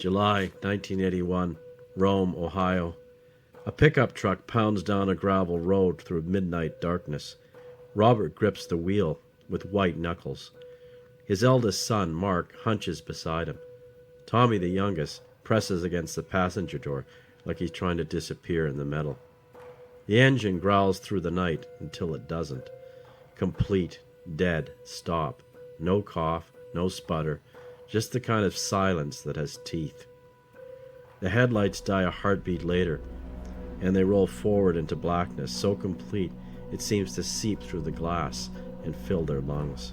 July 1981, Rome, Ohio. A pickup truck pounds down a gravel road through midnight darkness. Robert grips the wheel with white knuckles. His eldest son, Mark, hunches beside him. Tommy, the youngest, presses against the passenger door like he's trying to disappear in the metal. The engine growls through the night until it doesn't. Complete, dead, stop. No cough, no sputter, just the kind of silence that has teeth. The headlights die a heartbeat later, and they roll forward into blackness so complete it seems to seep through the glass and fill their lungs.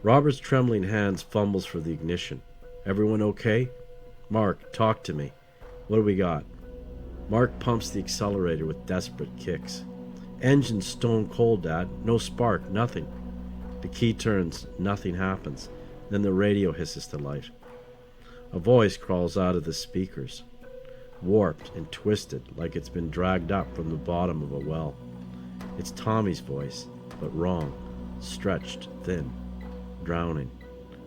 Robert's trembling hands fumbles for the ignition. Everyone okay? Mark, talk to me. What do we got? Mark pumps the accelerator with desperate kicks. Engine stone cold, Dad. No spark, nothing. The key turns, nothing happens. Then the radio hisses to life. A voice crawls out of the speakers, warped and twisted like it's been dragged up from the bottom of a well. It's Tommy's voice, but wrong, stretched, thin, drowning.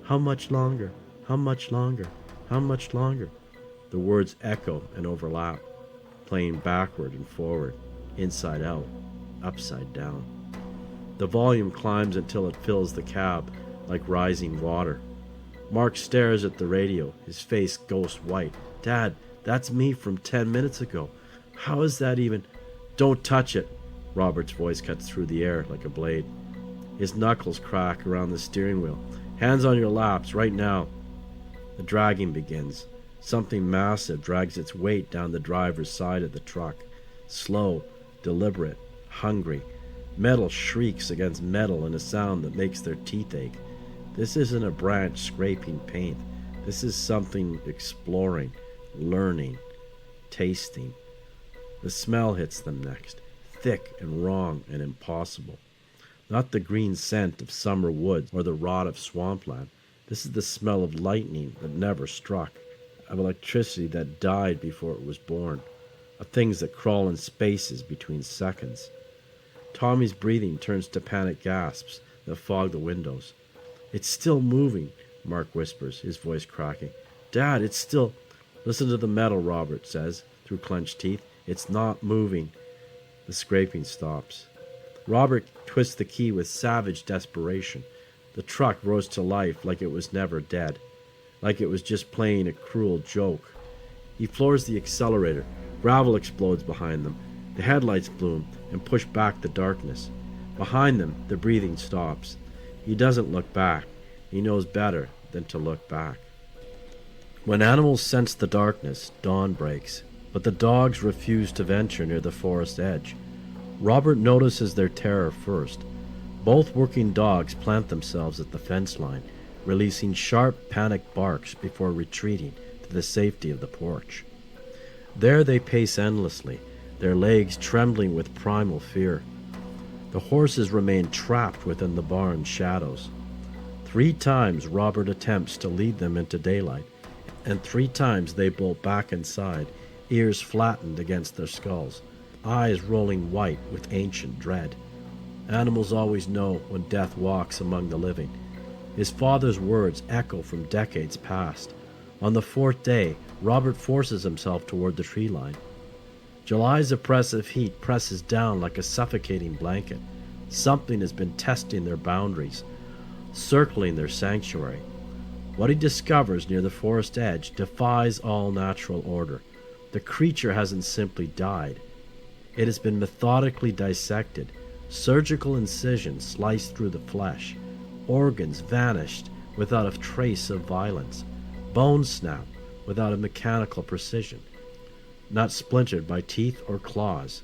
How much longer? How much longer? How much longer? The words echo and overlap, playing backward and forward, inside out, upside down. The volume climbs until it fills the cab like rising water. Mark stares at the radio, his face ghost white. Dad, that's me from 10 minutes ago. How is that even? Don't touch it. Robert's voice cuts through the air like a blade. His knuckles crack around the steering wheel. Hands on your laps, right now. The dragging begins. Something massive drags its weight down the driver's side of the truck. Slow, deliberate, hungry. Metal shrieks against metal in a sound that makes their teeth ache. This isn't a branch scraping paint. This is something exploring, learning, tasting. The smell hits them next, thick and wrong and impossible. Not the green scent of summer woods or the rot of swampland. This is the smell of lightning that never struck, of electricity that died before it was born, of things that crawl in spaces between seconds. Tommy's breathing turns to panic gasps that fog the windows. It's still moving, Mark whispers, his voice cracking. Dad, it's still... Listen to the metal, Robert says, through clenched teeth. It's not moving. The scraping stops. Robert twists the key with savage desperation. The truck rose to life like it was never dead, like it was just playing a cruel joke. He floors the accelerator. Gravel explodes behind them. The headlights bloom and push back the darkness. Behind them, the breathing stops. He doesn't look back. He knows better than to look back. When animals sense the darkness, dawn breaks, but the dogs refuse to venture near the forest edge. Robert notices their terror first. Both working dogs plant themselves at the fence line, releasing sharp, panicked barks before retreating to the safety of the porch. There they pace endlessly, their legs trembling with primal fear. The horses remain trapped within the barn's shadows. 3 times Robert attempts to lead them into daylight, and 3 times they bolt back inside, ears flattened against their skulls, eyes rolling white with ancient dread. Animals always know when death walks among the living. His father's words echo from decades past. On the 4th day, Robert forces himself toward the tree line. July's oppressive heat presses down like a suffocating blanket. Something has been testing their boundaries, circling their sanctuary. What he discovers near the forest edge defies all natural order. The creature hasn't simply died. It has been methodically dissected, surgical incisions sliced through the flesh, organs vanished without a trace of violence, bones snapped without a mechanical precision, not splintered by teeth or claws.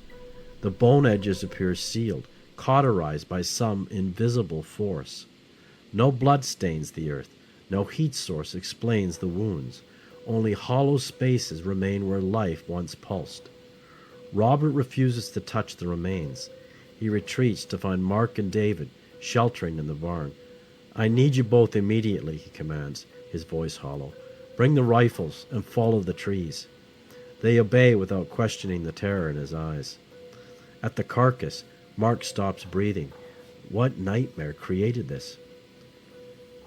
The bone edges appear sealed, cauterized by some invisible force. No blood stains the earth, no heat source explains the wounds. Only hollow spaces remain where life once pulsed. Robert refuses to touch the remains. He retreats to find Mark and David sheltering in the barn. I need you both immediately, he commands, his voice hollow. Bring the rifles and follow the trees. They obey without questioning the terror in his eyes. At the carcass, Mark stops breathing. What nightmare created this?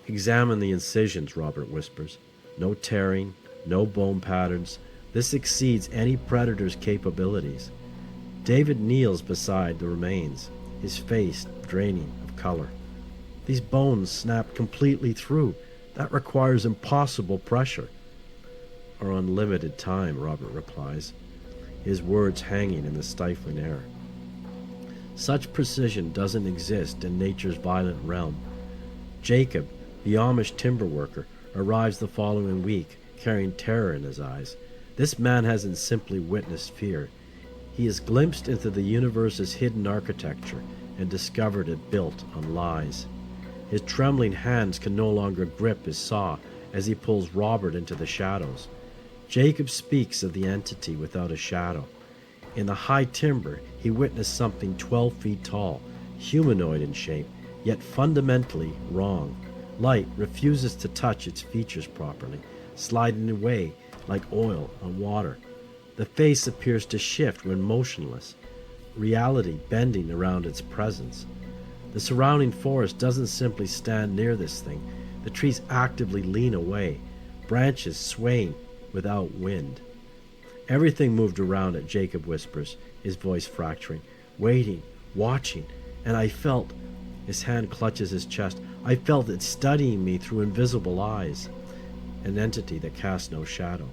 Examine the incisions, Robert whispers. No tearing, no bone patterns. This exceeds any predator's capabilities. David kneels beside the remains, his face draining of color. These bones snapped completely through. That requires impossible pressure. Or unlimited time, Robert replies, his words hanging in the stifling air. Such precision doesn't exist in nature's violent realm. Jacob, the Amish timber worker, arrives the following week, carrying terror in his eyes. This man hasn't simply witnessed fear. He has glimpsed into the universe's hidden architecture and discovered it built on lies. His trembling hands can no longer grip his saw as he pulls Robert into the shadows. Jacob speaks of the entity without a shadow. In the high timber, he witnessed something 12 feet tall, humanoid in shape, yet fundamentally wrong. Light refuses to touch its features properly, sliding away like oil on water. The face appears to shift when motionless, reality bending around its presence. The surrounding forest doesn't simply stand near this thing. The trees actively lean away, branches swaying without wind. Everything moved around it, Jacob whispers, his voice fracturing, waiting, watching, and I felt, his hand clutches his chest, I felt it studying me through invisible eyes, an entity that casts no shadow.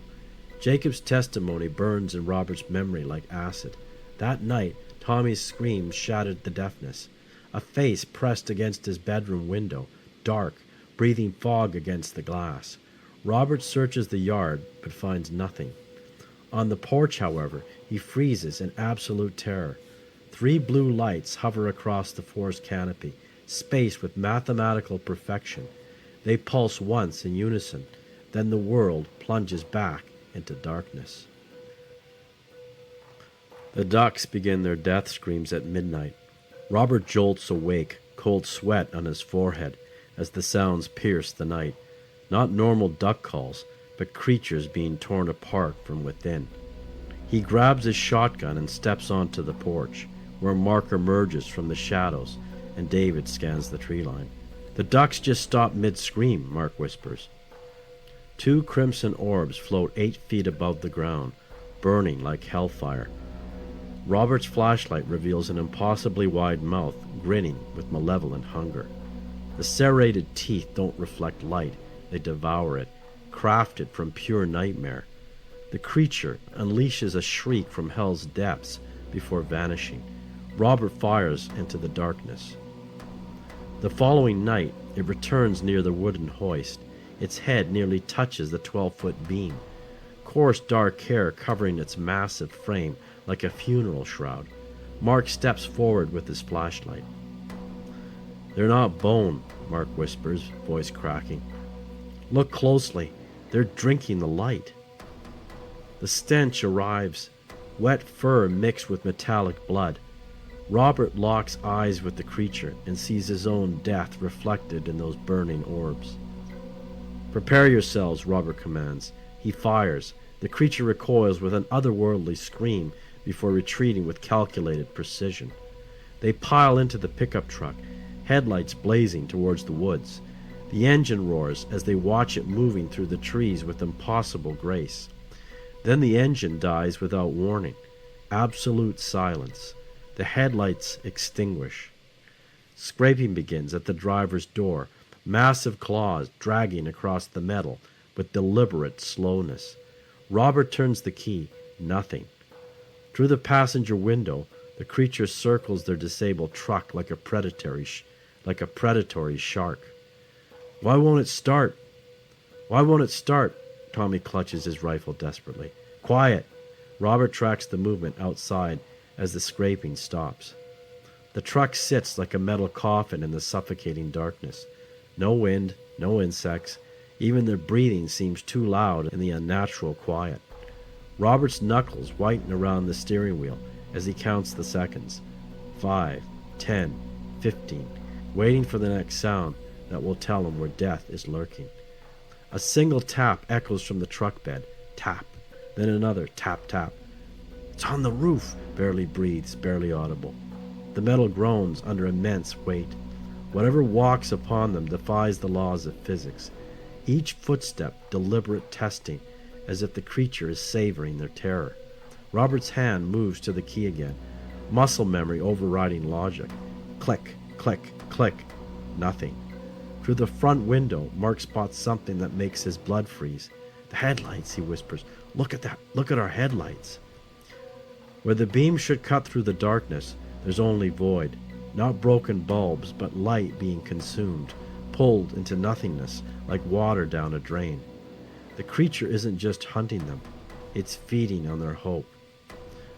Jacob's testimony burns in Robert's memory like acid. That night, Tommy's screams shattered the deafness. A face pressed against his bedroom window, dark, breathing fog against the glass. Robert searches the yard, but finds nothing. On the porch, however, he freezes in absolute terror. 3 blue lights hover across the forest canopy, spaced with mathematical perfection. They pulse once in unison, then the world plunges back into darkness. The ducks begin their death screams at midnight. Robert jolts awake, cold sweat on his forehead, as the sounds pierce the night. Not normal duck calls, but creatures being torn apart from within. He grabs his shotgun and steps onto the porch, where Mark emerges from the shadows and David scans the tree line. The ducks just stop mid-scream, Mark whispers. 2 crimson orbs float 8 feet above the ground, burning like hellfire. Robert's flashlight reveals an impossibly wide mouth, grinning with malevolent hunger. The serrated teeth don't reflect light, they devour it, crafted from pure nightmare. The creature unleashes a shriek from hell's depths before vanishing. Robert fires into the darkness. The following night, it returns near the wooden hoist. Its head nearly touches the 12-foot beam. Coarse dark hair covering its massive frame like a funeral shroud. Mark steps forward with his flashlight. "They're not bone," Mark whispers, voice cracking. "Look closely. They're drinking the light." The stench arrives, wet fur mixed with metallic blood. Robert locks eyes with the creature and sees his own death reflected in those burning orbs. "Prepare yourselves," Robert commands. He fires. The creature recoils with an otherworldly scream before retreating with calculated precision. They pile into the pickup truck, headlights blazing towards the woods. The engine roars as they watch it moving through the trees with impossible grace. Then the engine dies without warning. Absolute silence. The headlights extinguish. Scraping begins at the driver's door, massive claws dragging across the metal with deliberate slowness. Robert turns the key. Nothing. Through the passenger window, the creature circles their disabled truck like a predatory shark. "Why won't it start? Why won't it start?" Tommy clutches his rifle desperately. "Quiet!" Robert tracks the movement outside as the scraping stops. The truck sits like a metal coffin in the suffocating darkness. No wind, no insects. Even their breathing seems too loud in the unnatural quiet. Robert's knuckles whiten around the steering wheel as he counts the seconds. 5, 10, 15, waiting for the next sound that will tell him where death is lurking. A single tap echoes from the truck bed. Tap. Then another tap, tap. "It's on the roof," barely breathes, barely audible. The metal groans under immense weight. Whatever walks upon them defies the laws of physics. Each footstep deliberate testing, as if the creature is savoring their terror. Robert's hand moves to the key again, muscle memory overriding logic. Click, click, click. Nothing. Through the front window, Mark spots something that makes his blood freeze. The headlights, he whispers. Look at that. Look at our headlights. Where the beam should cut through the darkness, there's only void. Not broken bulbs, but light being consumed, pulled into nothingness like water down a drain. The creature isn't just hunting them, it's feeding on their hope.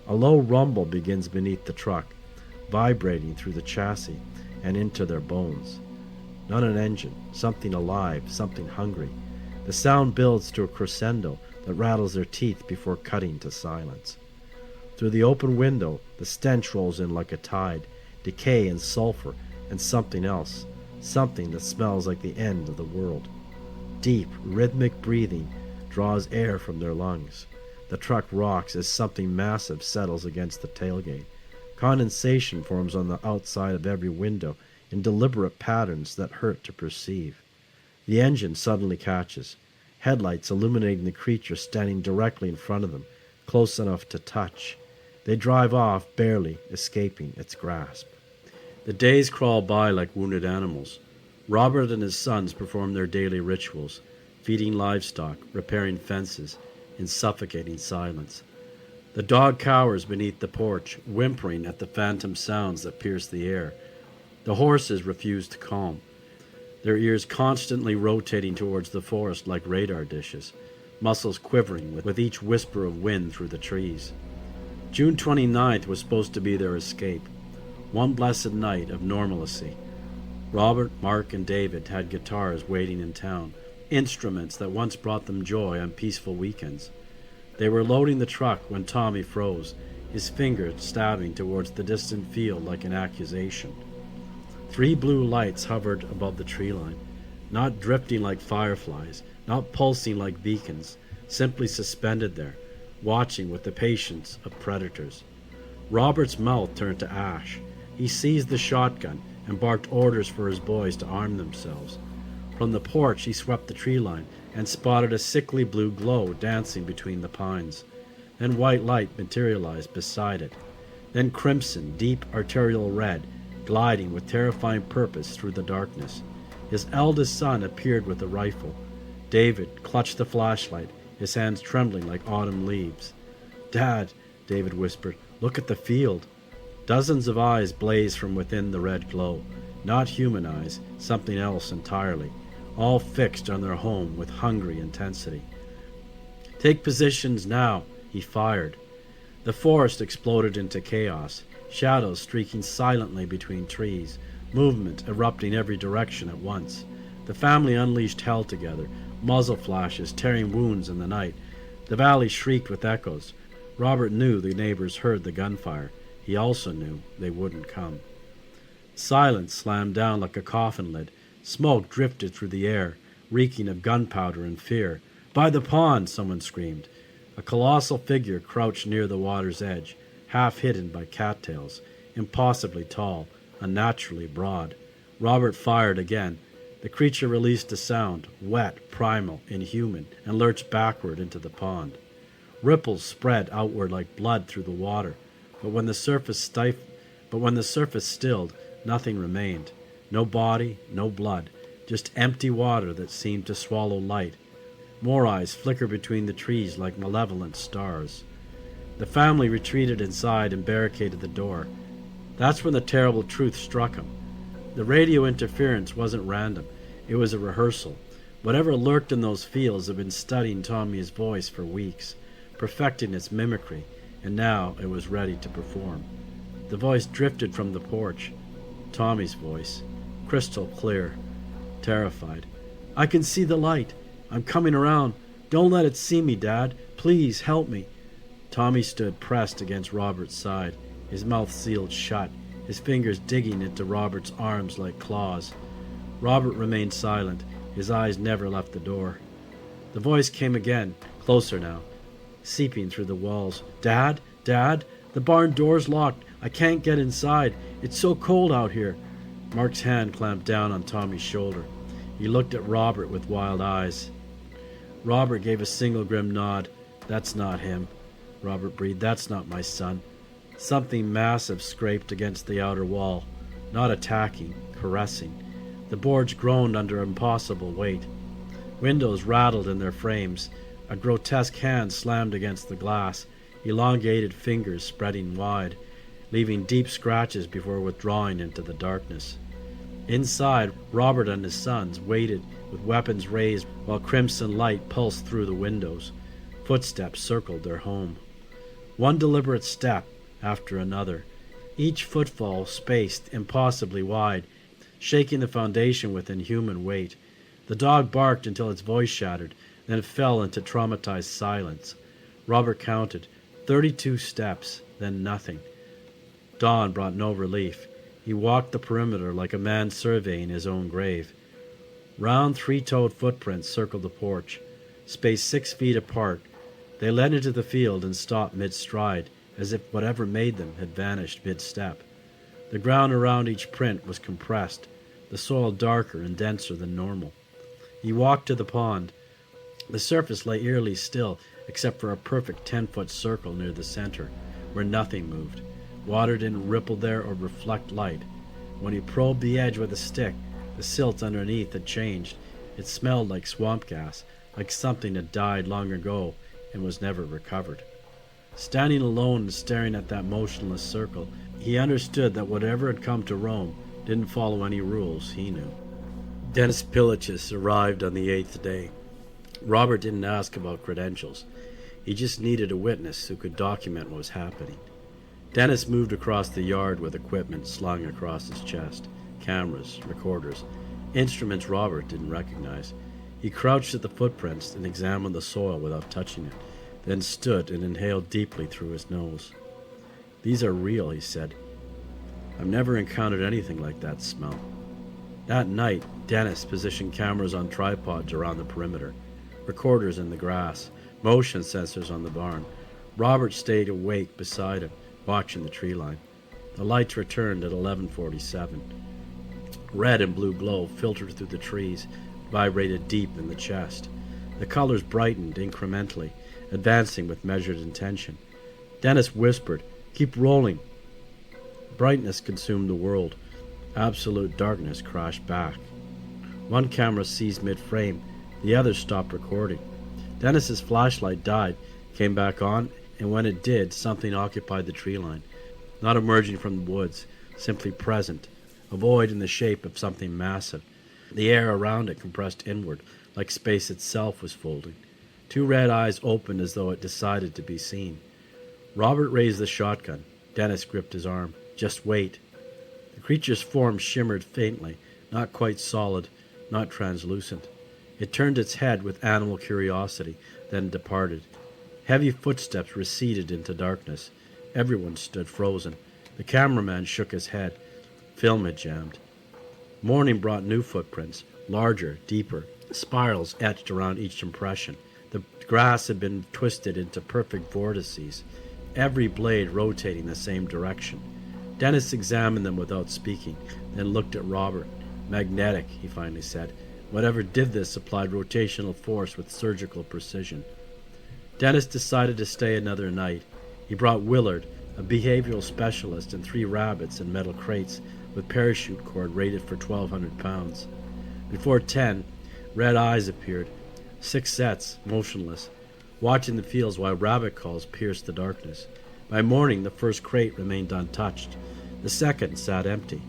A low rumble begins beneath the truck, vibrating through the chassis and into their bones. Not an engine, something alive, something hungry. The sound builds to a crescendo that rattles their teeth before cutting to silence. Through the open window, the stench rolls in like a tide, decay and sulfur and something else, something that smells like the end of the world. Deep, rhythmic breathing draws air from their lungs. The truck rocks as something massive settles against the tailgate. Condensation forms on the outside of every window in deliberate patterns that hurt to perceive. The engine suddenly catches, headlights illuminating the creature standing directly in front of them, close enough to touch. They drive off, barely escaping its grasp. The days crawl by like wounded animals. Robert and his sons perform their daily rituals, feeding livestock, repairing fences, in suffocating silence. The dog cowers beneath the porch, whimpering at the phantom sounds that pierce the air. The horses refuse to calm, their ears constantly rotating towards the forest like radar dishes, muscles quivering with each whisper of wind through the trees. June 29th was supposed to be their escape, one blessed night of normalcy. Robert, Mark, and David had guitars waiting in town, instruments that once brought them joy on peaceful weekends. They were loading the truck when Tommy froze, his fingers stabbing towards the distant field like an accusation. 3 blue lights hovered above the tree line, not drifting like fireflies, not pulsing like beacons, simply suspended there, watching with the patience of predators. Robert's mouth turned to ash. He seized the shotgun and barked orders for his boys to arm themselves. From the porch he swept the tree line and spotted a sickly blue glow dancing between the pines. Then white light materialized beside it. Then crimson, deep arterial red, gliding with terrifying purpose through the darkness. His eldest son appeared with a rifle. David clutched the flashlight, his hands trembling like autumn leaves. "Dad," David whispered, "look at the field." Dozens of eyes blazed from within the red glow. Not human eyes, something else entirely, all fixed on their home with hungry intensity. "Take positions now," he fired. The forest exploded into chaos, shadows streaking silently between trees, movement erupting every direction at once. The family unleashed hell together, muzzle flashes tearing wounds in the night. The valley shrieked with echoes. Robert knew the neighbors heard the gunfire. He also knew they wouldn't come. Silence slammed down like a coffin lid. Smoke drifted through the air, reeking of gunpowder and fear. "By the pond!" someone screamed. A colossal figure crouched near the water's edge, half hidden by cattails, impossibly tall, unnaturally broad. Robert fired again. The creature released a sound, wet, primal, inhuman, and lurched backward into the pond. Ripples spread outward like blood through the water, but when the surface stilled, nothing remained. No body, no blood, just empty water that seemed to swallow light. More eyes flickered between the trees like malevolent stars. The family retreated inside and barricaded the door. That's when the terrible truth struck him. The radio interference wasn't random. It was a rehearsal. Whatever lurked in those fields had been studying Tommy's voice for weeks, perfecting its mimicry, and now it was ready to perform. The voice drifted from the porch. Tommy's voice, crystal clear, terrified. "I can see the light. I'm coming around. Don't let it see me, Dad. Please help me." Tommy stood pressed against Robert's side, his mouth sealed shut, his fingers digging into Robert's arms like claws. Robert remained silent. His eyes never left the door. The voice came again, closer now, seeping through the walls. "Dad? Dad? The barn door's locked. I can't get inside. It's so cold out here." Mark's hand clamped down on Tommy's shoulder. He looked at Robert with wild eyes. Robert gave a single grim nod. "That's not him," Robert breathed. "That's not my son." Something massive scraped against the outer wall, not attacking, caressing. The boards groaned under impossible weight. Windows rattled in their frames. A grotesque hand slammed against the glass, elongated fingers spreading wide, leaving deep scratches before withdrawing into the darkness. Inside, Robert and his sons waited with weapons raised while crimson light pulsed through the windows. Footsteps circled their home. One deliberate step after another, each footfall spaced impossibly wide, shaking the foundation with inhuman weight. The dog barked until its voice shattered, then fell into traumatized silence. Robert counted 32 steps, then nothing. Dawn brought no relief. He walked the perimeter like a man surveying his own grave. Round three-toed footprints circled the porch, spaced 6 feet apart. They led into the field and stopped mid-stride, as if whatever made them had vanished mid-step. The ground around each print was compressed, the soil darker and denser than normal. He walked to the pond. The surface lay eerily still, except for a perfect 10-foot circle near the center, where nothing moved. Water didn't ripple there or reflect light. When he probed the edge with a stick, the silt underneath had changed. It smelled like swamp gas, like something had died long ago and was never recovered. Standing alone and staring at that motionless circle, he understood that whatever had come to Rome didn't follow any rules he knew. Dennis Pilichis arrived on the 8th day. Robert didn't ask about credentials. He just needed a witness who could document what was happening. Dennis moved across the yard with equipment slung across his chest. Cameras, recorders, instruments Robert didn't recognize. He crouched at the footprints and examined the soil without touching it, then stood and inhaled deeply through his nose. "These are real," he said. "I've never encountered anything like that smell." That night, Dennis positioned cameras on tripods around the perimeter, recorders in the grass, motion sensors on the barn. Robert stayed awake beside him, watching the tree line. The lights returned at 11:47. Red and blue glow filtered through the trees, vibrated deep in the chest. The colors brightened incrementally, advancing with measured intention. Dennis whispered, "Keep rolling." Brightness consumed the world. Absolute darkness crashed back. One camera seized mid-frame, the other stopped recording. Dennis's flashlight died, came back on, and when it did, something occupied the tree line, not emerging from the woods, simply present, a void in the shape of something massive. The air around it compressed inward, like space itself was folding. 2 red eyes opened as though it decided to be seen. Robert raised the shotgun. Dennis gripped his arm. "Just wait." The creature's form shimmered faintly, not quite solid, not translucent. It turned its head with animal curiosity, then departed. Heavy footsteps receded into darkness. Everyone stood frozen. The cameraman shook his head. Film had jammed. Morning brought new footprints, larger, deeper, spirals etched around each impression. The grass had been twisted into perfect vortices, every blade rotating the same direction. Dennis examined them without speaking, then looked at Robert. "Magnetic," he finally said. "Whatever did this applied rotational force with surgical precision." Dennis decided to stay another night. He brought Willard, a behavioral specialist, and 3 rabbits in metal crates with parachute cord rated for 1,200 pounds. Before 10, red eyes appeared, 6 sets, motionless, watching the fields while rabbit calls pierced the darkness. By morning, the first crate remained untouched. The second sat empty.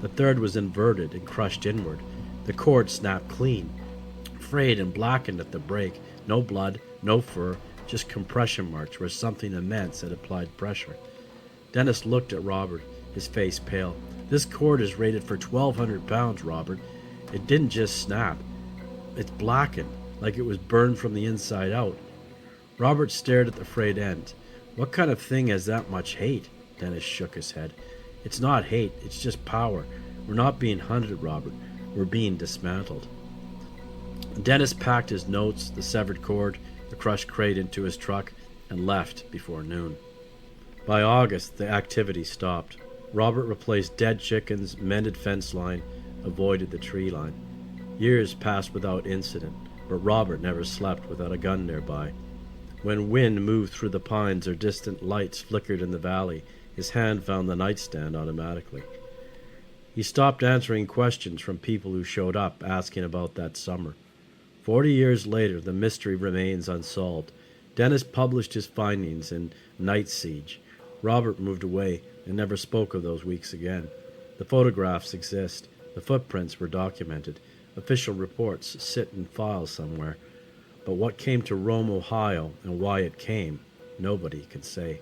The third was inverted and crushed inward. The cord snapped clean, frayed and blackened at the break. No blood, no fur, just compression marks where something immense had applied pressure. Dennis looked at Robert, his face pale. "This cord is rated for 1,200 pounds, Robert. It didn't just snap. It's blackened, like it was burned from the inside out." Robert stared at the frayed end. "What kind of thing has that much hate?" Dennis shook his head. "It's not hate, it's just power. We're not being hunted, Robert. We're being dismantled." Dennis packed his notes, the severed cord, the crushed crate into his truck, and left before noon. By August, the activity stopped. Robert replaced dead chickens, mended fence line, avoided the tree line. Years passed without incident, but Robert never slept without a gun nearby. When wind moved through the pines or distant lights flickered in the valley, his hand found the nightstand automatically. He stopped answering questions from people who showed up asking about that summer. 40 years later, the mystery remains unsolved. Dennis published his findings in Night Siege. Robert moved away and never spoke of those weeks again. The photographs exist. The footprints were documented. Official reports sit in files somewhere. But what came to Rome, Ohio, and why it came, nobody can say.